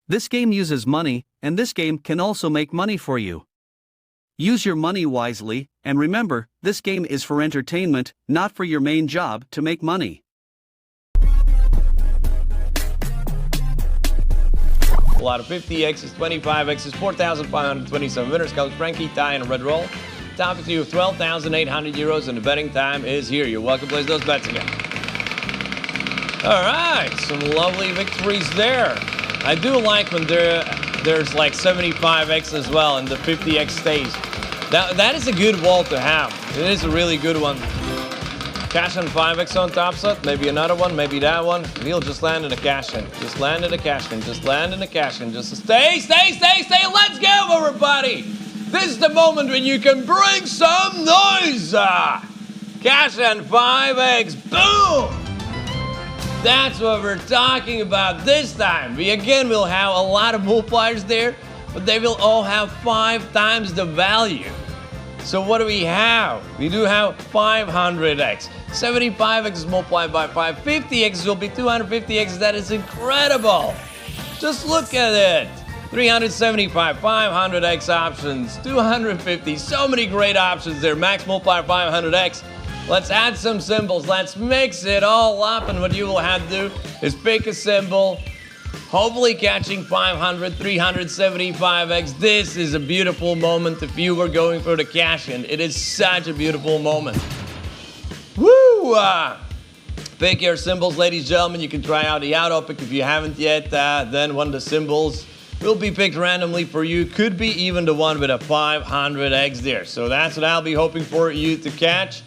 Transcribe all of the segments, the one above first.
This game uses money, and this game can also make money for you. Use your money wisely, and remember, this game is for entertainment, not for your main job to make money. A lot of 50x's, 25x's, 4,527 winners. Comes Frankie, Ty, and a red roll. Top of you of 12,800 euros, and the betting time is here. You're welcome to place those bets again. All right, some lovely victories there. I do like when there's like 75x as well, and the 50x stays. That is a good wall to have. It is a really good one. Cash on 5x on top set, maybe another one, maybe that one. He'll just land in a cash in. Just land in a cash in. Just land in a cash in. Just stay. Let's go, everybody. This is the moment when you can bring some noise. Cash on 5x. Boom. That's what we're talking about this time. We again will have a lot of multipliers there, but they will all have 5 times the value. So what do we have? We do have 500x. 75x is multiplied by 5. 50x will be 250x. That is incredible. Just look at it. 375, 500x options, 250. So many great options there. Max multiplier 500x. Let's add some symbols. Let's mix it all up. And what you will have to do is pick a symbol. Hopefully catching 500, 375x. This is a beautiful moment if you were going for the cash in. It is such a beautiful moment. Woo! Pick your symbols, ladies and gentlemen. You can try out the auto pick if you haven't yet. Then one of the symbols will be picked randomly for you. Could be even the one with a 500x there. So that's what I'll be hoping for you to catch.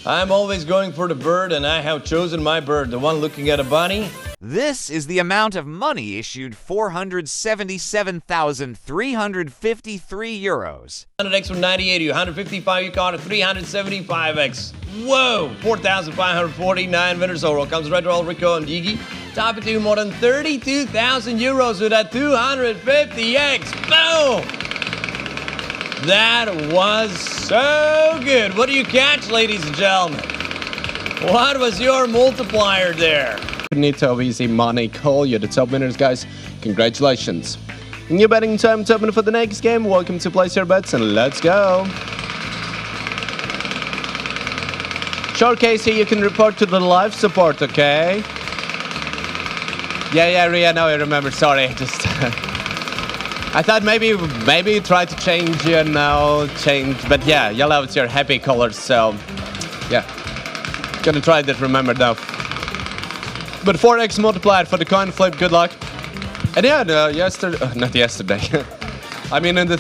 I'm always going for the bird, and I have chosen my bird, the one looking at a bunny. This is the amount of money issued, 477,353 euros. 100x from 9080, 155 you caught it, 375x. Whoa, 4,549 winners overall. Comes Red Roll, Rico, and Yigi. Top of 2, more than 32,000 euros with that 250x. Boom! That was so good. What do you catch, ladies and gentlemen? What was your multiplier there? Nito, Easy, Money, Cole, you're the top winners, guys. Congratulations. New betting time, top winner for the next game. Welcome to Place Your Bets, and let's go. Showcase here, you can report to the live support, okay? Yeah, Ria, no, I remember, sorry, just... I thought maybe try to change, but yeah, yellow is your happy color, so yeah. Gonna try that, remember now. But 4x multiplied for the coin flip, good luck. And yeah, not yesterday. I mean in the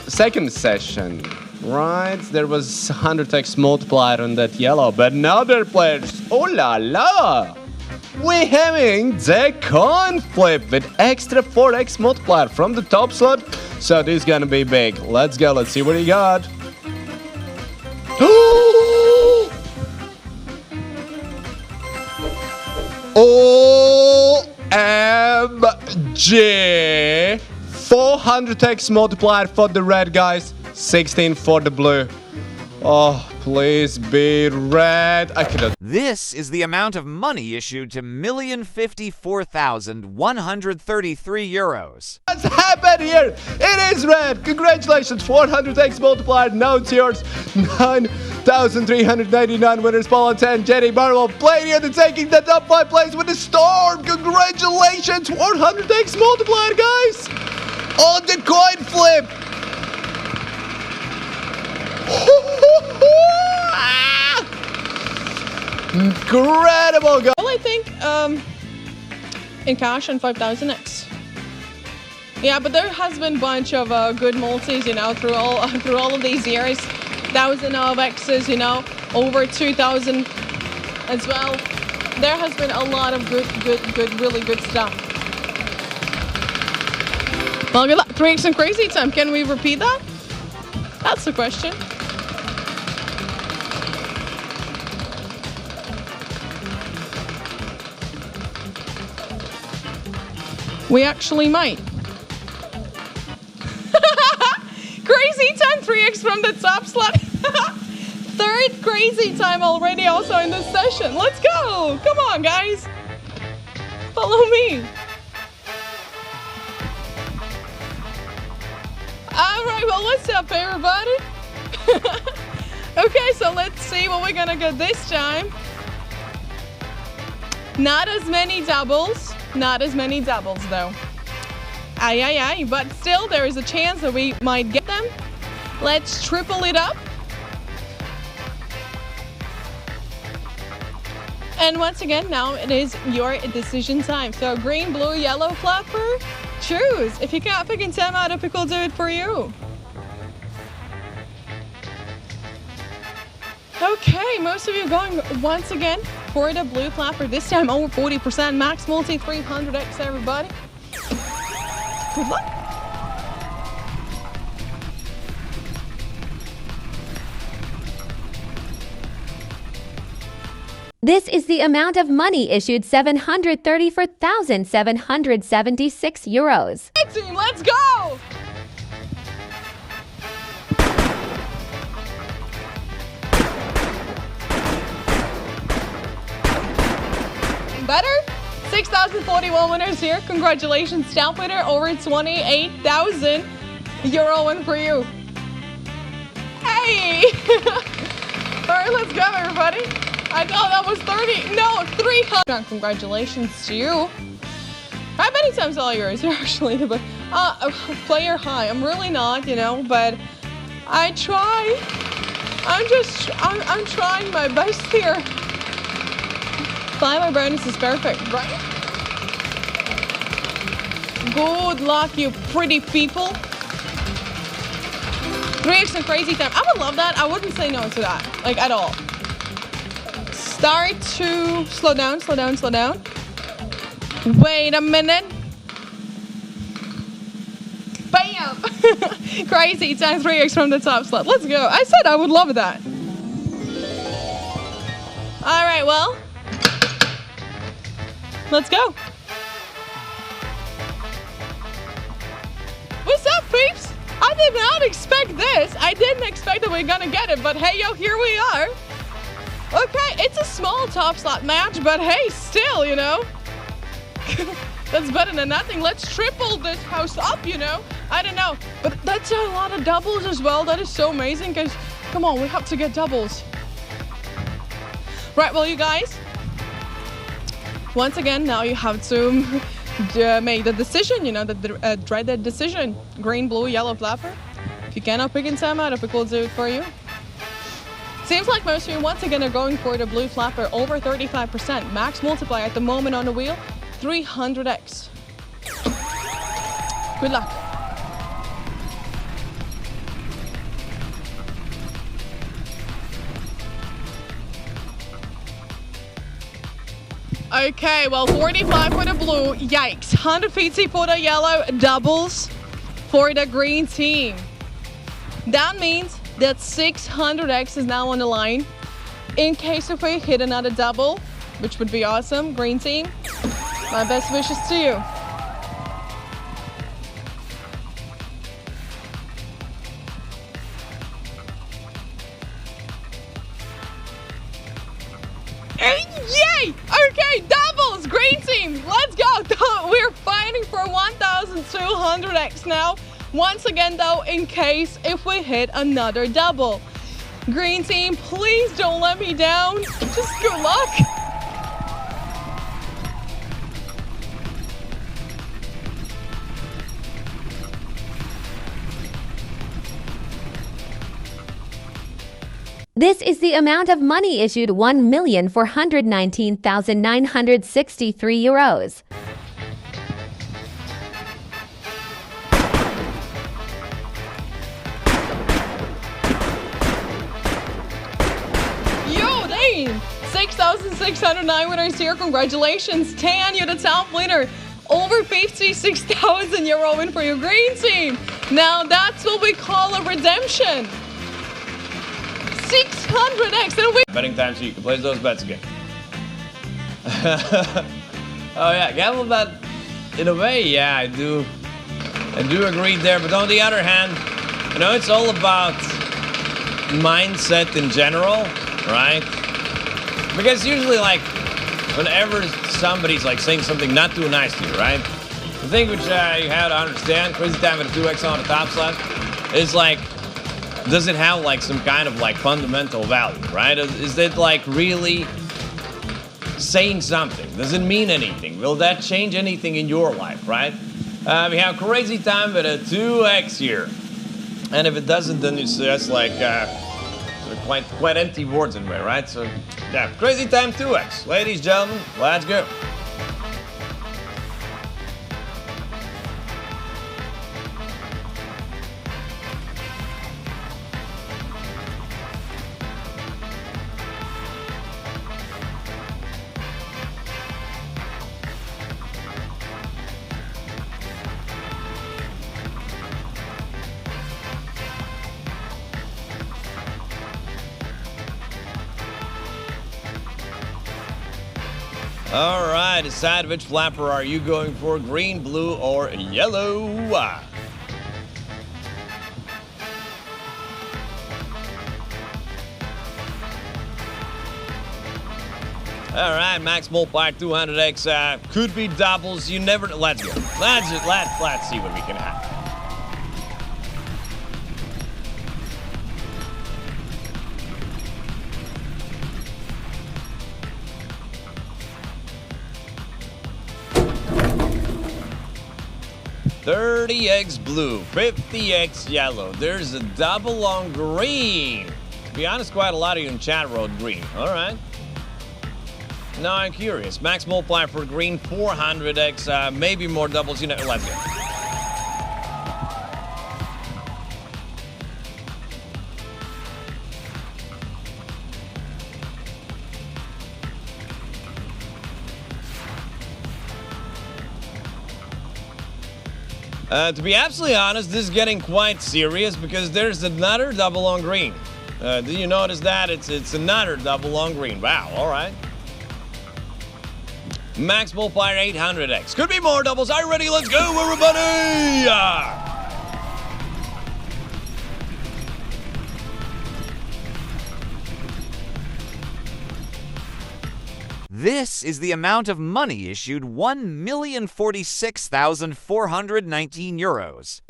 second session, right? There was 100x multiplied on that yellow, but now there are players, oh la la! We're having the coin flip with extra 4x multiplier from the top slot. So this is gonna be big. Let's go, let's see what he got. OMG! 400x multiplier for the red, guys. 16 for the blue. Oh, please be red. I cannot. This is the amount of money issued to 1,054,133 euros. What's happened here? It is red. Congratulations, 400x multiplier. Now it's yours. 9,399 winners. Paula 10, Jenny Marvel, playing here and taking the top 5 place with the storm. Congratulations, 400x multiplier, guys. On the coin flip. Incredible, guys. Well, I think in cash and 5,000x. Yeah, but there has been a bunch of good multis, through all of these years. 1,000 of x's, over 2,000 as well. There has been a lot of good, really good stuff. Look at that, 3x and crazy time. Can we repeat that? That's the question. We actually might. Crazy time, 3x from the top slot. Third crazy time already also in this session. Let's go. Come on, guys. Follow me. well, what's up, everybody? Okay, so let's see what we're gonna get this time. Not as many doubles. Not as many doubles, though. Aye, aye, aye. But still, there is a chance that we might get them. Let's triple it up. And once again, now it is your decision time. So green, blue, yellow flapper, choose. If you can't pick in time out, Epic will do it for you. Okay, most of you going once again for the blue flapper. This time over 40%. Max multi 300x, everybody. Good luck. This is the amount of money issued 734,776 euros. Hey team, let's go! Better? 6,041 winners here. Congratulations, top winner, over 28,000 euro win for you. Hey! Alright, let's go, everybody. I thought that was 30. No, 300. Congratulations to you. How many times all yours? You're actually the player high. I'm really not, you know, but I try. I'm trying my best here. 5 bonus is perfect, right? Good luck, you pretty people. 3x and crazy time. I would love that. I wouldn't say no to that, like at all. Start to slow down, slow down, slow down. Wait a minute. Bam! Crazy time 3x from the top slot. Let's go. I said I would love that. All right, well. Let's go. What's up, peeps? I did not expect this. I didn't expect that we're gonna get it, but hey, yo, here we are. Okay, it's a small top slot match, but hey, still, you know. That's better than nothing. Let's triple this house up, you know. I don't know, but that's a lot of doubles as well. That is so amazing, because, come on, we have to get doubles. Right, well, you guys, once again, now you have to make the decision, you know, the dreaded decision. Green, blue, yellow flapper. If you cannot pick in time out, Epic will do it for you. Seems like most of you once again are going for the blue flapper, over 35%. Max multiplier at the moment on the wheel, 300x. Good luck. Okay, well, 45 for the blue, yikes. 150 for the yellow, doubles for the green team. That means that 600x is now on the line. In case if we hit another double, which would be awesome, green team, my best wishes to you. Yay! Okay, doubles, green team, let's go. We're fighting for 1,200x now. Once again though, in case if we hit another double. Green team, please don't let me down. Just good luck. This is the amount of money issued 1,419,963 euros. Yo, dang! 6,609 winners here. Congratulations, Tan, you're the top winner. Over 56,000 euro win for your green team. Now that's what we call a redemption. 600x and we Betting time so you can place those bets again. Oh yeah, gamble bet. In a way, yeah, I do agree there. But on the other hand, you know, it's all about mindset in general, right? Because usually, like, whenever somebody's like saying something not too nice to you, right? The thing which you have to understand, crazy time with a 2x on the top slot. is like, does it have like some kind of like fundamental value, right? Is it like really saying something? Does it mean anything? Will that change anything in your life, right? We have Crazy Time with a 2x here. And if it doesn't, then it's just like quite empty words in a way, right? So yeah, Crazy Time 2x. Ladies, gentlemen, let's go. All right, decide which flapper are you going for, green, blue, or yellow? All right, max multiplier 200x could be doubles. You never. Let's go. Let's see what we can have. $30x blue, 50x yellow. There's a double on green. To be honest, quite a lot of you in chat wrote green. All right. Now I'm curious. Max multiplier for green, 400x, maybe more doubles. You know, let's go. To be absolutely honest, this is getting quite serious because there's another double on green. Do you notice that? It's another double on green. Wow, all right. Max multiplier 800x. Could be more doubles. Are you ready? Let's go, everybody! This is the amount of money issued 1,046,419 euros.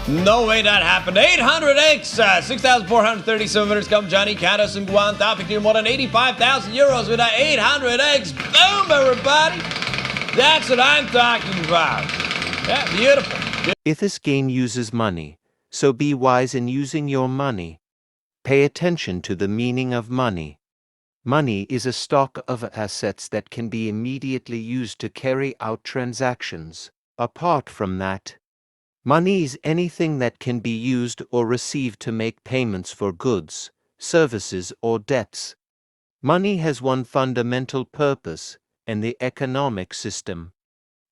No way that happened. 800x, 6,437 winners come Johnny, Kados, and Guan. Topic here, more than 85,000 euros with that 800x. Boom, everybody. That's what I'm talking about. Yeah, beautiful. If this game uses money, so be wise in using your money. Pay attention to the meaning of money. Money is a stock of assets that can be immediately used to carry out transactions. Apart from that, money is anything that can be used or received to make payments for goods, services, or debts. Money has one fundamental purpose in the economic system: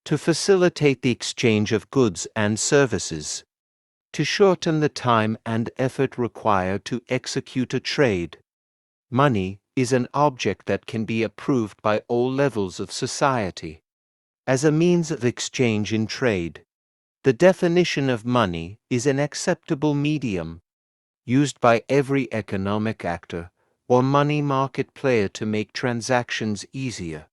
to facilitate the exchange of goods and services, to shorten the time and effort required to execute a trade. Money is an object that can be approved by all levels of society as a means of exchange in trade. The definition of money is an acceptable medium used by every economic actor or money market player to make transactions easier.